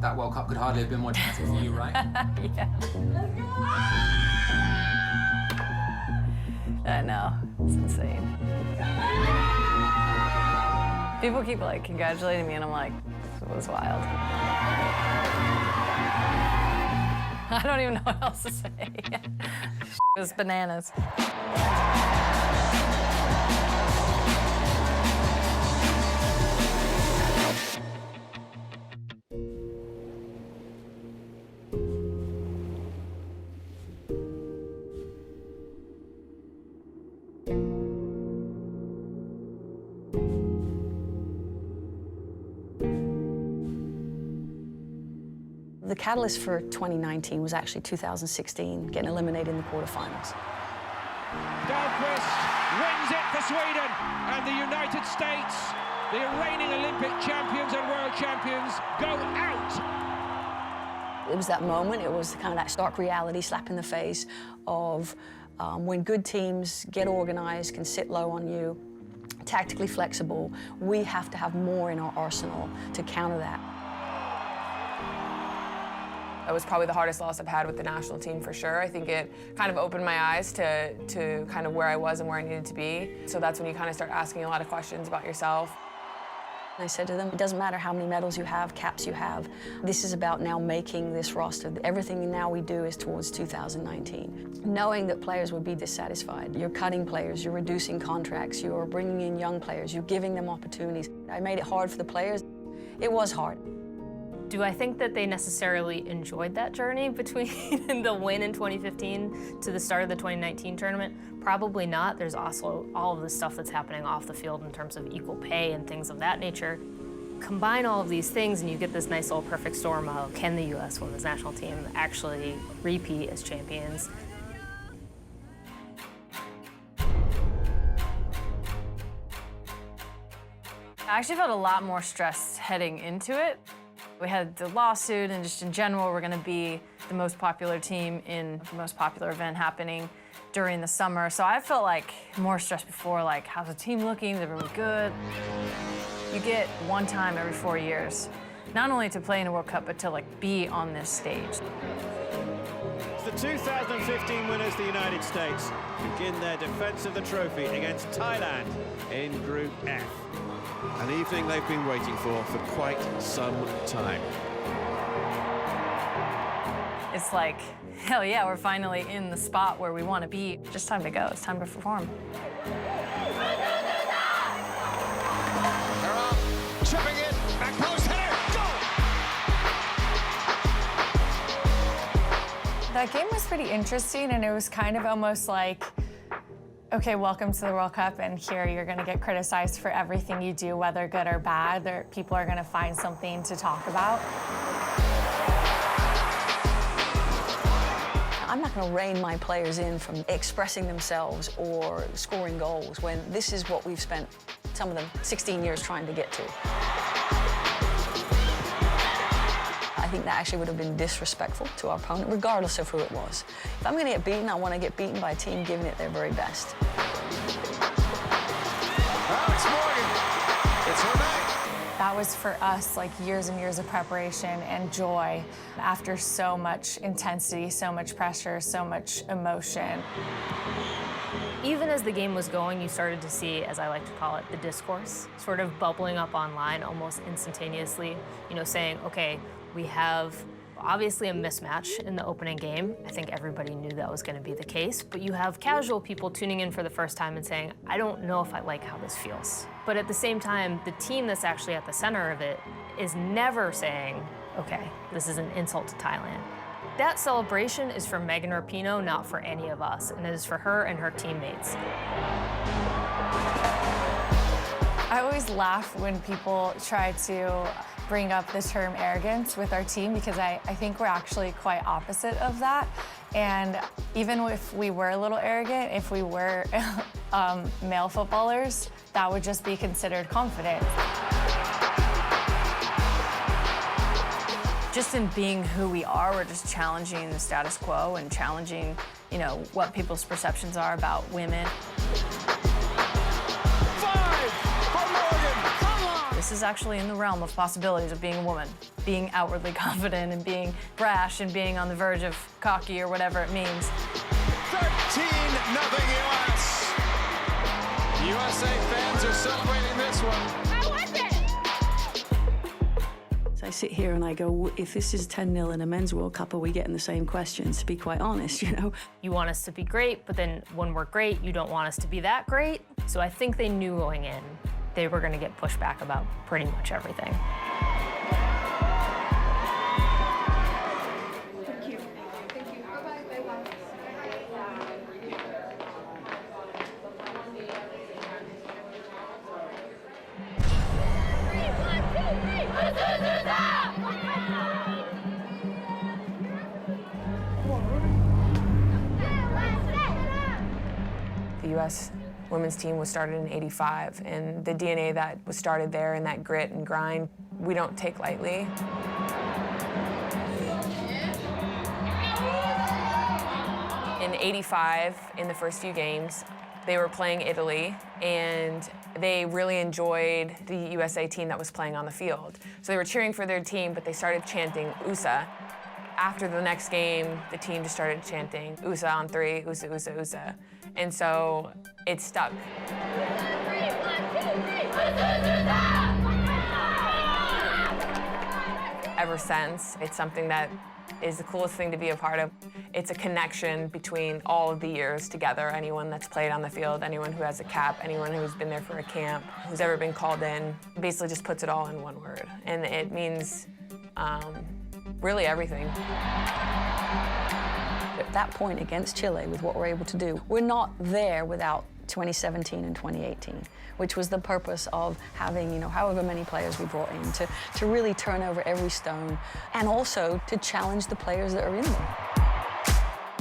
that World Cup could hardly have been more dramatic for you, right? Yeah. I know, it's insane. People keep like congratulating me and I'm like, this was wild. I don't even know what else to say. It was bananas. The catalyst for 2019 was actually 2016, getting eliminated in the quarterfinals. Dahlqvist wins it for Sweden, and the United States, the reigning Olympic champions and world champions, go out. It was that moment, it was kind of that stark reality slap in the face of when good teams get organized, can sit low on you, tactically flexible, we have to have more in our arsenal to counter that. It was probably the hardest loss I've had with the national team for sure. I think it kind of opened my eyes to kind of where I was and where I needed to be. So that's when you kind of start asking a lot of questions about yourself. I said to them, it doesn't matter how many medals you have, caps you have. This is about now making this roster. Everything now we do is towards 2019. Knowing that players would be dissatisfied. You're cutting players, you're reducing contracts, you're bringing in young players, you're giving them opportunities. I made it hard for the players. It was hard. Do I think that they necessarily enjoyed that journey between the win in 2015 to the start of the 2019 tournament? Probably not. There's also all of the stuff that's happening off the field in terms of equal pay and things of that nature. Combine all of these things and you get this nice little perfect storm of, can the U.S. women's national team actually repeat as champions? I actually felt a lot more stressed heading into it. We had the lawsuit, and just in general, we're going to be the most popular team in the most popular event happening during the summer. So I felt like more stressed before, like, how's the team looking? Is everyone good? You get one time every 4 years, not only to play in a World Cup, but to like be on this stage. The 2015 winners, the United States, begin their defense of the trophy against Thailand in Group F. An evening they've been waiting for quite some time. It's like, hell yeah, we're finally in the spot where we want to be. Just time to go. It's time to perform. Chipping it, back post header, go! That game was pretty interesting, and it was kind of almost like, okay, welcome to the World Cup, and here you're going to get criticized for everything you do, whether good or bad. People are going to find something to talk about. I'm not going to rein my players in from expressing themselves or scoring goals when this is what we've spent some of them 16 years trying to get to. I think that actually would have been disrespectful to our opponent, regardless of who it was. If I'm going to get beaten, I want to get beaten by a team giving it their very best. Alex Morgan, it's her night. That was for us like years and years of preparation and joy after so much intensity, so much pressure, so much emotion. Even as the game was going, you started to see, as I like to call it, the discourse sort of bubbling up online almost instantaneously, you know, saying, okay, we have obviously a mismatch in the opening game. I think everybody knew that was going to be the case, but you have casual people tuning in for the first time and saying, I don't know if I like how this feels. But at the same time, the team that's actually at the center of it is never saying, okay, this is an insult to Thailand. That celebration is for Megan Rapinoe, not for any of us, and it is for her and her teammates. I always laugh when people try to bring up the term arrogance with our team, because I think we're actually quite opposite of that. And even if we were a little arrogant, if we were male footballers, that would just be considered confidence. Just in being who we are, we're just challenging the status quo and challenging, you know, what people's perceptions are about women. Five for Morgan. Come on. This is actually in the realm of possibilities of being a woman, being outwardly confident and being brash and being on the verge of cocky or whatever it means. 13-0 US. USA fans are celebrating this one. I sit here and I go, if this is 10-0 in a men's World Cup, are we getting the same questions, to be quite honest, you know? You want us to be great, but then when we're great, you don't want us to be that great. So I think they knew going in they were going to get pushed back about pretty much everything. The U.S. women's team was started in '85, and the DNA that was started there and that grit and grind, we don't take lightly. In '85, in the first few games, they were playing Italy, and they really enjoyed the USA team that was playing on the field. So they were cheering for their team, but they started chanting USA. After the next game, the team just started chanting USA on three, USA, USA, USA. And so it stuck. Ever since, it's something that is the coolest thing to be a part of. It's a connection between all of the years together. Anyone that's played on the field, anyone who has a cap, anyone who's been there for a camp, who's ever been called in, basically just puts it all in one word. And it means really everything. At that point against Chile, with what we're able to do, we're not there without 2017 and 2018, which was the purpose of having, you know, however many players we brought in to really turn over every stone and also to challenge the players that are in there.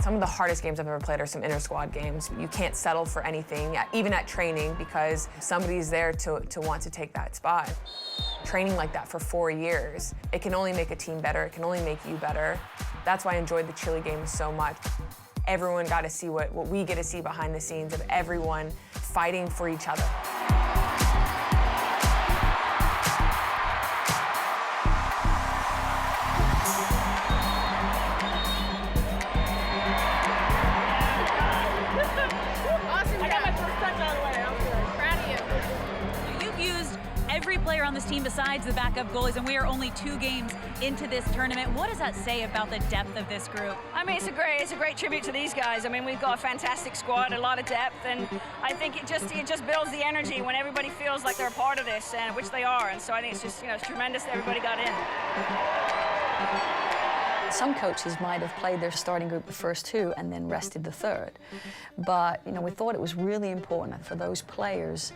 Some of the hardest games I've ever played are some inter-squad games. You can't settle for anything, even at training, because somebody's there to want to take that spot. Training like that for 4 years, it can only make a team better, it can only make you better. That's why I enjoyed the Chile game so much. Everyone got to see what we get to see behind the scenes of everyone fighting for each other. Every player on this team besides the backup goalies, and we are only 2 games into this tournament. What does that say about the depth of this group? I mean, it's a great tribute to these guys. I mean, we've got a fantastic squad, a lot of depth, and I think it just builds the energy when everybody feels like they're a part of this, and which they are. And so I think it's just, you know, it's tremendous that everybody got in. Some coaches might have played their starting group the first 2 and then rested the third. But, you know, we thought it was really important for those players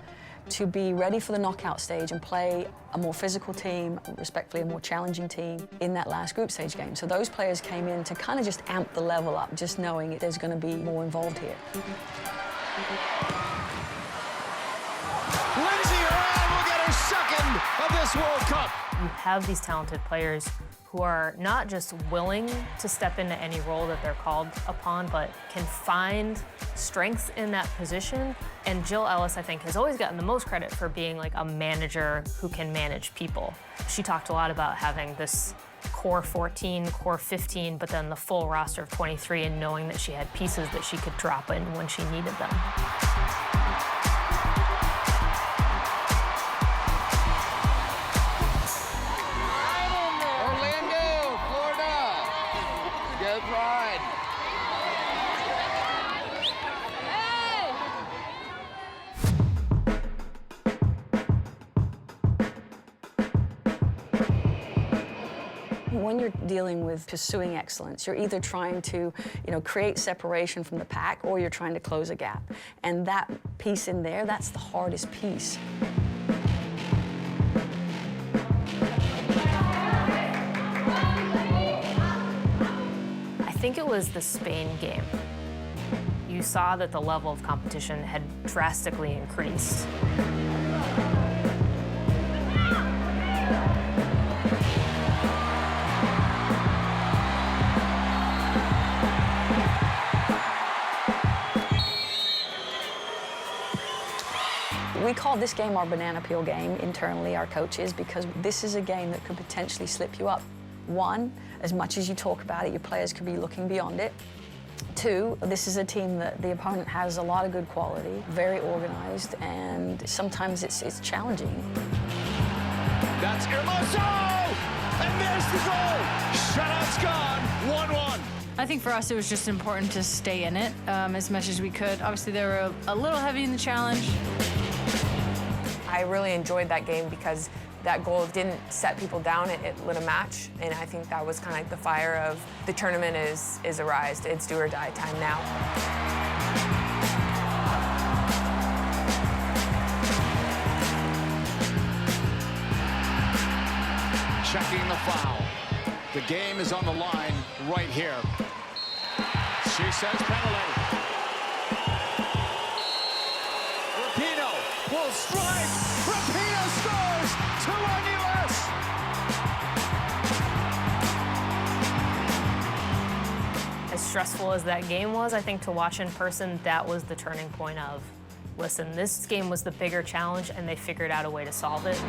to be ready for the knockout stage and play a more physical team, respectfully a more challenging team in that last group stage game. So those players came in to kind of just amp the level up, just knowing there's going to be more involved here. Lindsay Horan will get her second of this World Cup. You have these talented players who are not just willing to step into any role that they're called upon, but can find strengths in that position. And Jill Ellis, I think, has always gotten the most credit for being like a manager who can manage people. She talked a lot about having this core 14, core 15, but then the full roster of 23, and knowing that she had pieces that she could drop in when she needed them. When you're dealing with pursuing excellence, you're either trying to, you know, create separation from the pack, or you're trying to close a gap. And that piece in there, that's the hardest piece. I think it was the Spain game. You saw that the level of competition had drastically increased. We call this game our banana peel game internally, our coaches, because this is a game that could potentially slip you up. One, as much as you talk about it, your players could be looking beyond it. Two, this is a team that the opponent has a lot of good quality, very organized, and sometimes it's challenging. That's Hermoso! And there's the goal! Shutout's gone, 1-1. I think for us it was just important to stay in it as much as we could. Obviously they were a little heavy in the challenge. I really enjoyed that game because that goal didn't set people down, it lit a match, and I think that was kind of like the fire of the tournament is arised. It's do or die time now. Checking the foul. The game is on the line right here. She says penalty. Rapinoe will strike. Rapinoe scores. 2-1 US. As stressful as that game was, I think to watch in person, that was the turning point of, listen, this game was the bigger challenge and they figured out a way to solve it.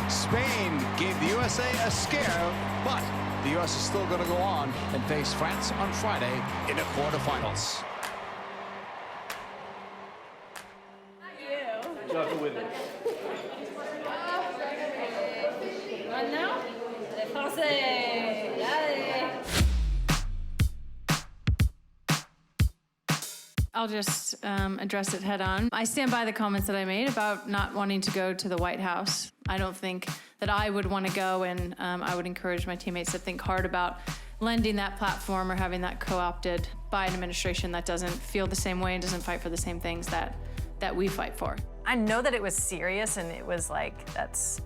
Spain gave the USA a scare, but the U.S. is still going to go on and face France on Friday in the quarterfinals. I'll just address it head on. I stand by the comments that I made about not wanting to go to the White House. I don't think that I would want to go, and I would encourage my teammates to think hard about lending that platform or having that co-opted by an administration that doesn't feel the same way and doesn't fight for the same things that we fight for. I know that it was serious, and it was like, that's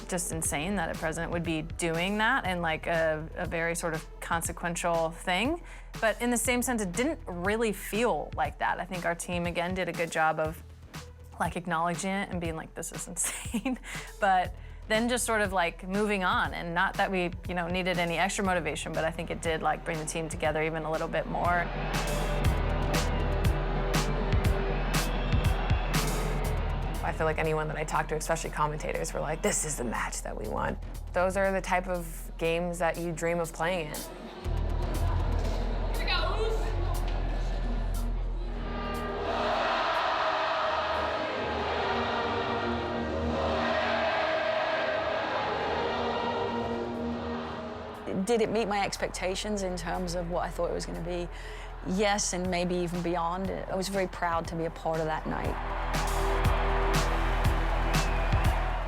just insane that a president would be doing that and like a very sort of consequential thing. But in the same sense, it didn't really feel like that. I think our team, again, did a good job of like acknowledging it and being like, this is insane. But then just sort of like moving on, and not that we, needed any extra motivation, but I think it did like bring the team together even a little bit more. I feel like anyone that I talked to, especially commentators, were like, this is the match that we want. Those are the type of games that you dream of playing in. Did it meet my expectations in terms of what I thought it was going to be? Yes, and maybe even beyond. I was very proud to be a part of that night.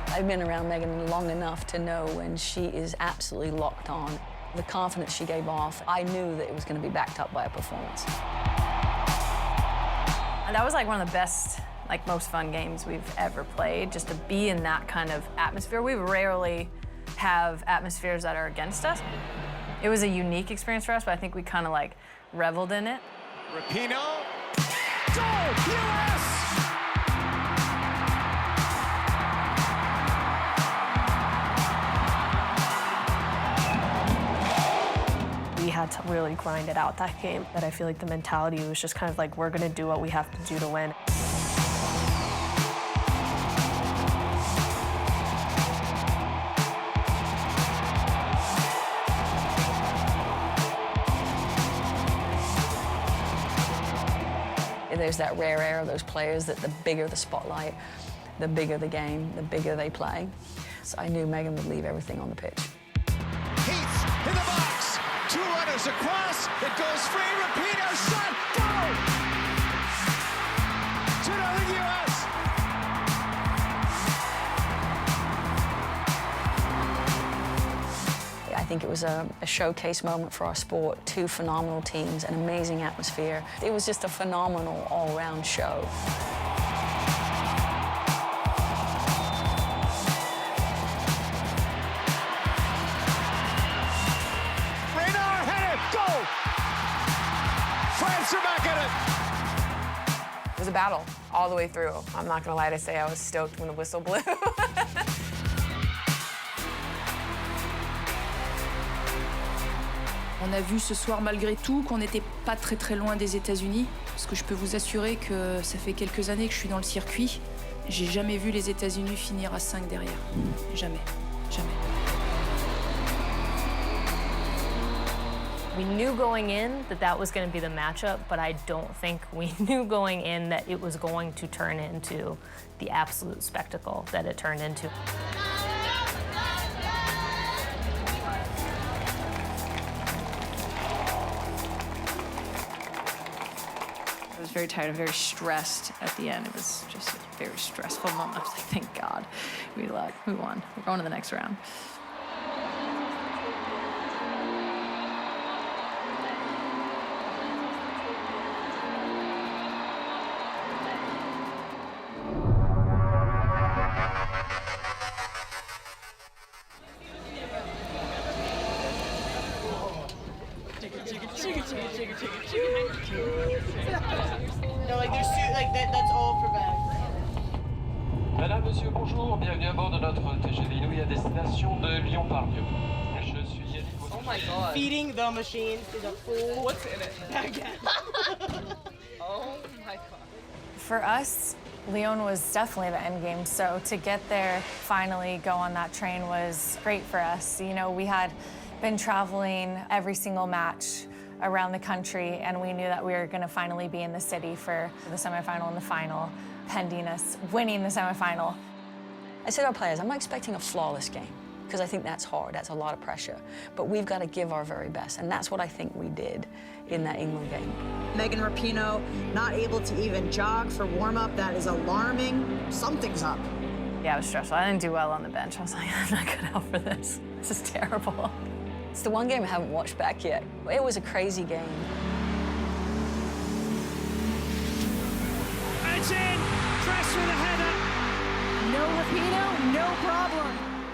I've been around Megan long enough to know when she is absolutely locked on. The confidence she gave off, I knew that it was going to be backed up by a performance. And that was like one of the best, like most fun games we've ever played, just to be in that kind of atmosphere. We rarely have atmospheres that are against us. It was a unique experience for us, but I think we kind of like reveled in it. Rapinoe. Goal! US! We had to really grind it out that game. But I feel like the mentality was just kind of like, we're gonna do what we have to do to win. There's that rare air of those players that the bigger the spotlight, the bigger the game, the bigger they play. So I knew Megan would leave everything on the pitch. Heath in the box. Two runners across. It goes free. Rapinoe shot. Goal! 2-0 US. I think it was a showcase moment for our sport. Two phenomenal teams, an amazing atmosphere. It was just a phenomenal all-around show. Reynard hit it! Goal! France are back at it! It was a battle all the way through. I'm not gonna lie to say I was stoked when the whistle blew. On a vu ce soir, malgré tout, qu'on n'était pas très loin des États-Unis, parce que je peux vous assurer que ça fait quelques années que je suis dans le circuit J'ai jamais vu les États-Unis finir à 5 derrière. Jamais. Jamais. We knew going in that that was going to be the matchup, but I don't think we knew going in that it was going to turn into the absolute spectacle that it turned into. I was very tired, very stressed at the end. It was just a very stressful moment. I was like, thank God, we won. We're going to the next round. No, like there's two, like that's all for bags. Madame, monsieur, bonjour. Bienvenue à bord de notre TGV Inouï à destination de Lyon-Pardieu. Je suis Ellis. Oh my God. Feeding the machine is a full. What's in it? Baguette. Oh my God. For us, Lyon was definitely the end game, so to get there, finally go on that train was great for us. You know, we had been traveling every single match around the country, and we knew that we were going to finally be in the city for the semifinal and the final, pending us winning the semifinal. I said to our players, I'm not expecting a flawless game, because I think that's hard, that's a lot of pressure. But we've got to give our very best, and that's what I think we did in that England game. Megan Rapinoe not able to even jog for warm-up. That is alarming. Something's up. Yeah, I was stressful. I didn't do well on the bench. I was like, I'm not cut out for this. This is terrible. It's the one game I haven't watched back yet. It was a crazy game. It's in. Press with a header. No Rapinoe, no problem.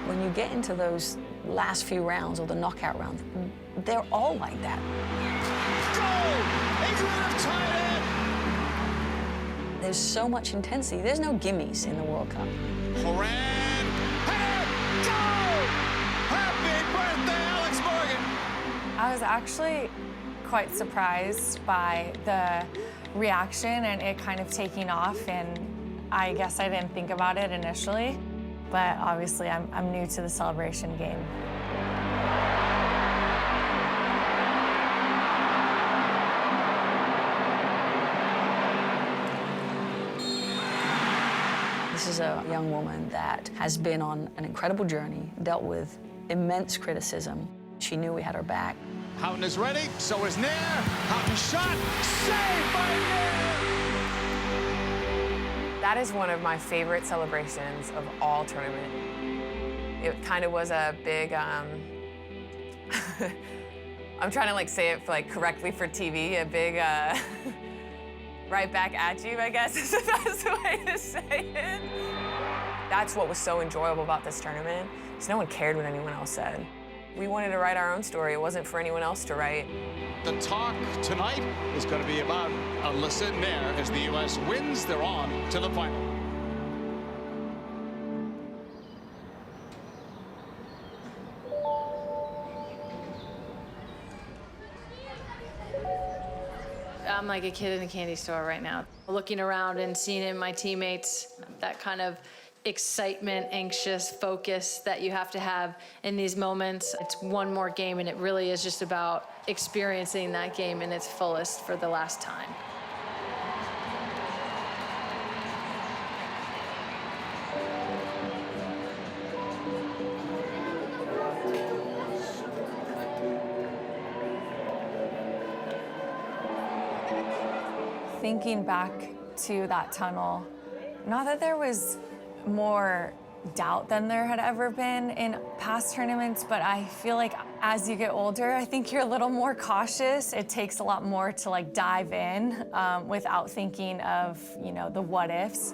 When you get into those last few rounds or the knockout rounds, they're all like that. Goal! England have tied it! There's so much intensity. There's no gimmies in the World Cup. Horan, header, goal! Happy birthday, Alex Morgan! I was actually quite surprised by the reaction and it kind of taking off, and I guess I didn't think about it initially, but obviously I'm new to the celebration game. This is a young woman that has been on an incredible journey, dealt with immense criticism. She knew we had her back. Houghton is ready, so is Nair. Houghton shot, saved by Nair! That is one of my favorite celebrations of all tournament. It kind of was a big, I'm trying to say it correctly for TV, a big, right back at you, I guess is the best way to say it. That's what was so enjoyable about this tournament, because no one cared what anyone else said. We wanted to write our own story. It wasn't for anyone else to write. The talk tonight is going to be about Alyssa Nair. As the U.S. wins, they're on to the final. I'm like a kid in a candy store right now, looking around and seeing in my teammates that kind of excitement, anxious focus that you have to have in these moments. It's one more game, and it really is just about experiencing that game in its fullest for the last time. Thinking back to that tunnel, not that there was more doubt than there had ever been in past tournaments, but I feel like as you get older, I think you're a little more cautious. It takes a lot more to dive in without thinking of, the what ifs.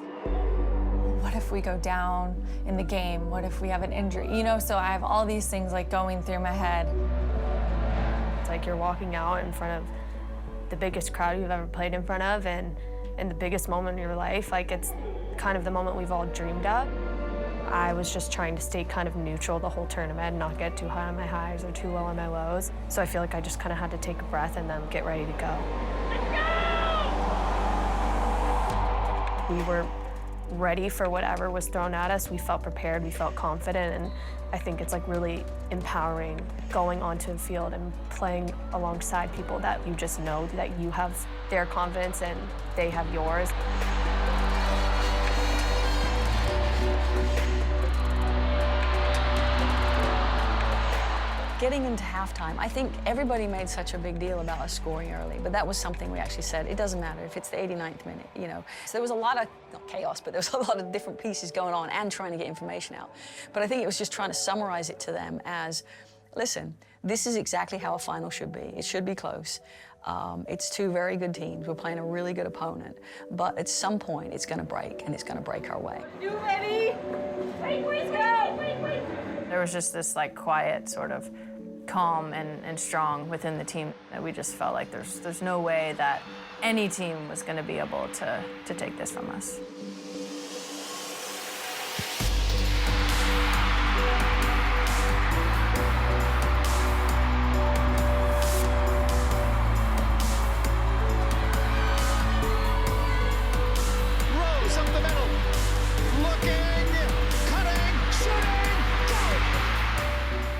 What if we go down in the game? What if we have an injury? So I have all these things going through my head. It's like you're walking out in front of the biggest crowd you've ever played in front of, and the biggest moment in your life. It's kind of the moment we've all dreamed of. I was just trying to stay kind of neutral the whole tournament, not get too high on my highs or too low on my lows. So I feel like I just kind of had to take a breath and then get ready to go. Let's go! We were ready for whatever was thrown at us. We felt prepared, we felt confident, and I think it's like really empowering going onto the field and playing alongside people that you just know that you have their confidence and they have yours. Getting into halftime, I think everybody made such a big deal about us scoring early, but that was something we actually said, it doesn't matter if it's the 89th minute, you know. So there was a lot of, not chaos, but there was a lot of different pieces going on and trying to get information out. But I think it was just trying to summarize it to them as, listen, this is exactly how a final should be. It should be close. It's two very good teams. We're playing a really good opponent. But at some point, it's going to break, and it's going to break our way. You ready? Wait, please go! There was just this like quiet sort of calm and strong within the team that we just felt like there's no way that any team was going to be able to take this from us. Rose up the middle. Looking, cutting, shooting, go!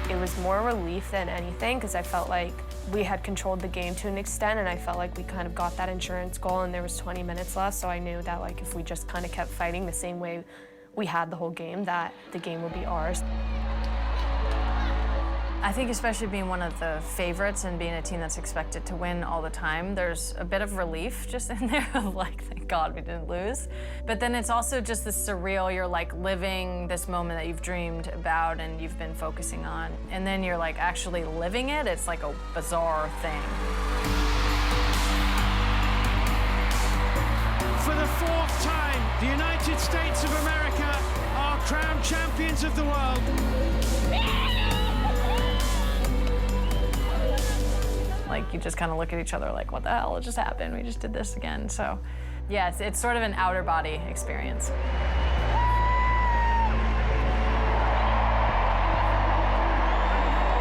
It was more relief than anything because I felt like we had controlled the game to an extent, and I felt like we kind of got that insurance goal and there was 20 minutes left, so I knew that like if we just kind of kept fighting the same way we had the whole game, that the game would be ours. I think especially being one of the favorites and being a team that's expected to win all the time, there's a bit of relief just in there of like, thank God we didn't lose. But then it's also just this surreal, you're like living this moment that you've dreamed about and you've been focusing on. And then you're like actually living it. It's like a bizarre thing. For the fourth time, the United States of America are crowned champions of the world. Like you just kind of look at each other like, what the hell just happened? We just did this again. So yeah, it's sort of an outer body experience.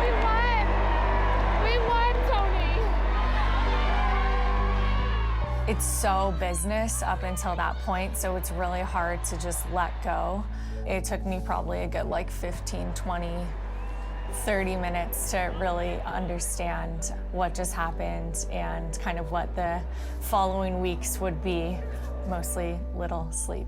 We won! We won, Tony! It's so business up until that point, so it's really hard to just let go. It took me probably a good like 15, 20, 30 minutes to really understand what just happened and kind of what the following weeks would be. Mostly little sleep.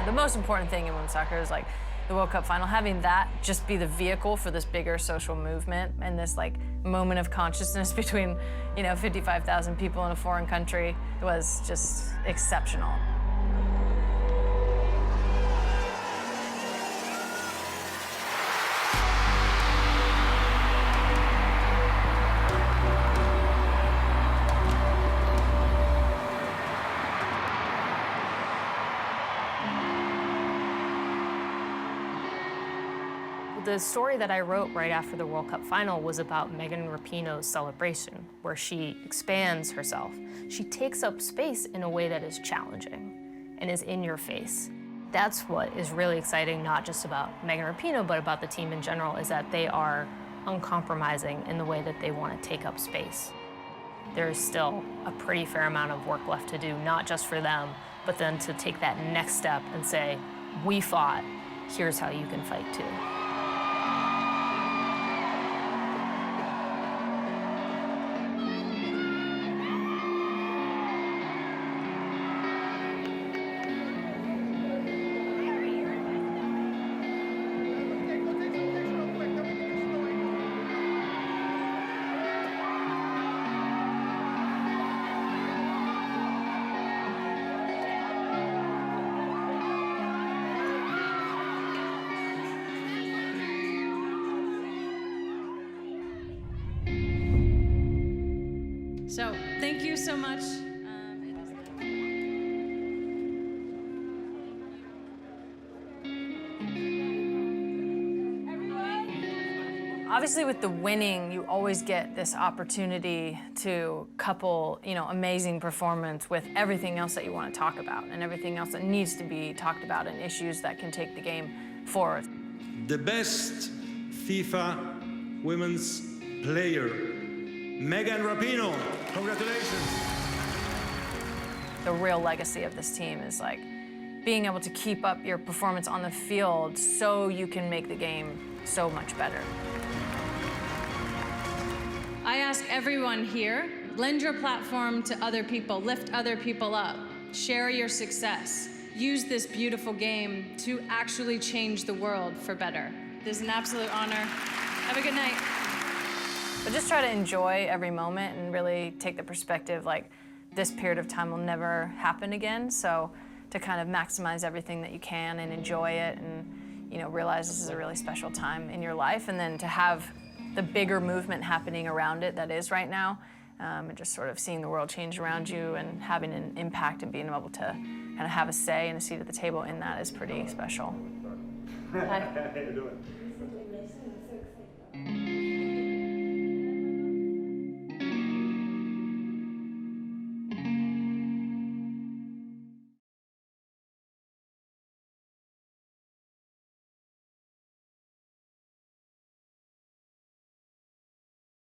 The most important thing in women's soccer is like the World Cup final, having that just be the vehicle for this bigger social movement and this like moment of consciousness between, 55,000 people in a foreign country was just exceptional. The story that I wrote right after the World Cup final was about Megan Rapinoe's celebration, where she expands herself. She takes up space in a way that is challenging and is in your face. That's what is really exciting, not just about Megan Rapinoe, but about the team in general, is that they are uncompromising in the way that they want to take up space. There's still a pretty fair amount of work left to do, not just for them, but then to take that next step and say, we fought, here's how you can fight too. So, thank you so much. Obviously with the winning, you always get this opportunity to couple, amazing performance with everything else that you want to talk about and everything else that needs to be talked about and issues that can take the game forward. The best FIFA women's player, Megan Rapinoe. Congratulations. the real legacy of this team is like being able to keep up your performance on the field so you can make the game so much better. I ask everyone here, lend your platform to other people, lift other people up, share your success. Use this beautiful game to actually change the world for better. It is an absolute honor. Have a good night. But just try to enjoy every moment and really take the perspective like this period of time will never happen again. So to kind of maximize everything that you can and enjoy it and, you know, realize this is a really special time in your life, and then to have the bigger movement happening around it that is right now, and just sort of seeing the world change around you and having an impact and being able to kind of have a say and a seat at the table in that is pretty special. Hi. How you doing?